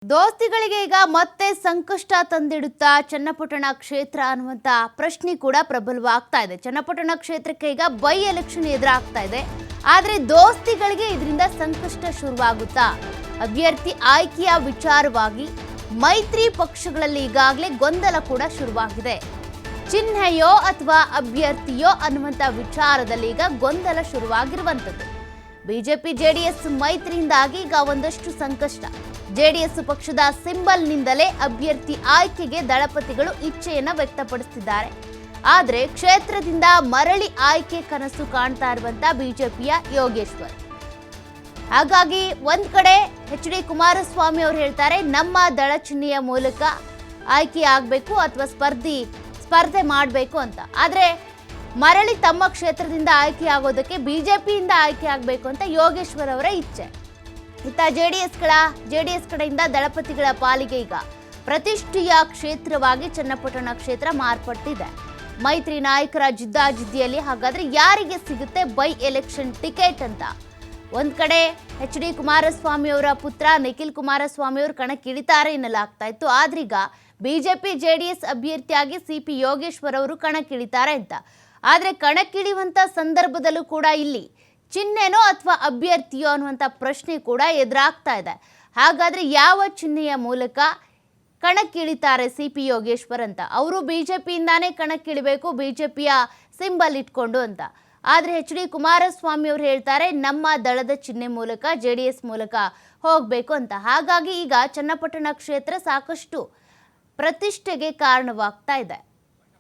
ದೋಸ್ತಿಗಳಿಗೆ ಈಗ ಮತ್ತೆ ಸಂಕಷ್ಟ ತಂದಿಡುತ್ತಾ ಚನ್ನಪಟ್ಟಣ ಕ್ಷೇತ್ರ ಅನ್ನುವಂತ ಪ್ರಶ್ನೆ ಕೂಡ ಪ್ರಬಲವಾಗ್ತಾ ಇದೆ. ಚನ್ನಪಟ್ಟಣ ಕ್ಷೇತ್ರಕ್ಕೆ ಈಗ ಬೈ ಎಲೆಕ್ಷನ್ ಎದುರಾಗ್ತಾ ಇದೆ. ಆದ್ರೆ ದೋಸ್ತಿಗಳಿಗೆ ಇದರಿಂದ ಸಂಕಷ್ಟ ಶುರುವಾಗುತ್ತಾ? ಅಭ್ಯರ್ಥಿ ಆಯ್ಕೆಯ ವಿಚಾರವಾಗಿ ಮೈತ್ರಿ ಪಕ್ಷಗಳಲ್ಲಿ ಈಗಾಗಲೇ ಗೊಂದಲ ಕೂಡ ಶುರುವಾಗಿದೆ. ಚಿಹ್ನೆಯೋ ಅಥವಾ ಅಭ್ಯರ್ಥಿಯೋ ಅನ್ನುವಂತ ವಿಚಾರದಲ್ಲಿ ಈಗ ಗೊಂದಲ ಶುರುವಾಗಿರುವಂತದ್ದು. ಬಿಜೆಪಿ ಜೆಡಿಎಸ್ ಮೈತ್ರಿಯಿಂದಾಗಿ ಈಗ ಒಂದಷ್ಟು ಸಂಕಷ್ಟ. ಜೆಡಿಎಸ್ ಪಕ್ಷದ ಸಿಂಬಲ್ನಿಂದಲೇ ಅಭ್ಯರ್ಥಿ ಆಯ್ಕೆಗೆ ದಳಪತಿಗಳು ಇಚ್ಛೆಯನ್ನ ವ್ಯಕ್ತಪಡಿಸುತ್ತಿದ್ದಾರೆ. ಆದರೆ ಕ್ಷೇತ್ರದಿಂದ ಮರಳಿ ಆಯ್ಕೆ ಕನಸು ಕಾಣ್ತಾ ಇರುವಂತ ಬಿಜೆಪಿಯ ಯೋಗೇಶ್ವರ್. ಹಾಗಾಗಿ ಒಂದ್ ಕಡೆ ಎಚ್.ಡಿ. ಕುಮಾರಸ್ವಾಮಿ ಅವರು ಹೇಳ್ತಾರೆ, ನಮ್ಮ ದಳ ಚಿಹ್ನೆಯ ಮೂಲಕ ಆಯ್ಕೆ ಆಗಬೇಕು ಅಥವಾ ಸ್ಪರ್ಧೆ ಮಾಡಬೇಕು ಅಂತ. ಆದ್ರೆ ಮರಳಿ ತಮ್ಮ ಕ್ಷೇತ್ರದಿಂದ ಆಯ್ಕೆ ಆಗೋದಕ್ಕೆ ಬಿಜೆಪಿಯಿಂದ ಆಯ್ಕೆ ಆಗಬೇಕು ಅಂತ ಯೋಗೇಶ್ವರ್ ಅವರ ಇಚ್ಛೆ. ಇತ್ತ ಜೆಡಿಎಸ್ ಕಡೆಯಿಂದ ದಳಪತಿಗಳ ಪಾಲಿಗೆ ಈಗ ಪ್ರತಿಷ್ಠೆಯ ಕ್ಷೇತ್ರವಾಗಿ ಚನ್ನಪಟ್ಟಣ ಕ್ಷೇತ್ರ ಮಾರ್ಪಟ್ಟಿದೆ. ಮೈತ್ರಿ ನಾಯಕರ ಜಿದ್ದಾಜಿದ್ದಿಯಲ್ಲಿ ಹಾಗಾದ್ರೆ ಯಾರಿಗೆ ಸಿಗುತ್ತೆ ಬೈ ಎಲೆಕ್ಷನ್ ಟಿಕೆಟ್ ಅಂತ? ಒಂದ್ ಕಡೆ ಎಚ್.ಡಿ. ಕುಮಾರಸ್ವಾಮಿ ಅವರ ಪುತ್ರ ನಿಖಿಲ್ ಕುಮಾರಸ್ವಾಮಿ ಅವರು ಕಣಕ್ಕಿಳಿತಾರೆ ಎನ್ನಲಾಗ್ತಾ ಇತ್ತು. ಆದ್ರೀಗ ಬಿಜೆಪಿ ಜೆಡಿಎಸ್ ಅಭ್ಯರ್ಥಿಯಾಗಿ ಸಿ.ಪಿ. ಯೋಗೇಶ್ವರ್ ಅವರು ಕಣಕ್ಕಿಳಿತಾರೆ ಅಂತ. ಆದ್ರೆ ಕಣಕ್ಕಿಳಿಯುವಂತ ಸಂದರ್ಭದಲ್ಲೂ ಕೂಡ ಇಲ್ಲಿ ಚಿಹ್ನೆನೋ ಅಥವಾ ಅಭ್ಯರ್ಥಿಯೋ ಅನ್ನುವಂಥ ಪ್ರಶ್ನೆ ಕೂಡ ಎದುರಾಗ್ತಾ ಇದೆ. ಹಾಗಾದ್ರೆ ಯಾವ ಚಿಹ್ನೆಯ ಮೂಲಕ ಕಣಕ್ಕಿಳಿತಾರೆ ಸಿ.ಪಿ. ಯೋಗೇಶ್ವರ್ ಅಂತ? ಅವರು ಬಿಜೆಪಿಯಿಂದಾನೇ ಕಣಕ್ಕಿಳಿಬೇಕು, ಬಿಜೆಪಿಯ ಸಿಂಬಲ್ ಇಟ್ಕೊಂಡು ಅಂತ. ಆದರೆ ಎಚ್.ಡಿ. ಕುಮಾರಸ್ವಾಮಿ ಅವರು ಹೇಳ್ತಾರೆ, ನಮ್ಮ ದಳದ ಚಿಹ್ನೆ ಮೂಲಕ ಜೆಡಿಎಸ್ ಮೂಲಕ ಹೋಗಬೇಕು ಅಂತ. ಹಾಗಾಗಿ ಈಗ ಚನ್ನಪಟ್ಟಣ ಕ್ಷೇತ್ರ ಸಾಕಷ್ಟು ಪ್ರತಿಷ್ಠೆಗೆ ಕಾರಣವಾಗ್ತಾ ಇದೆ.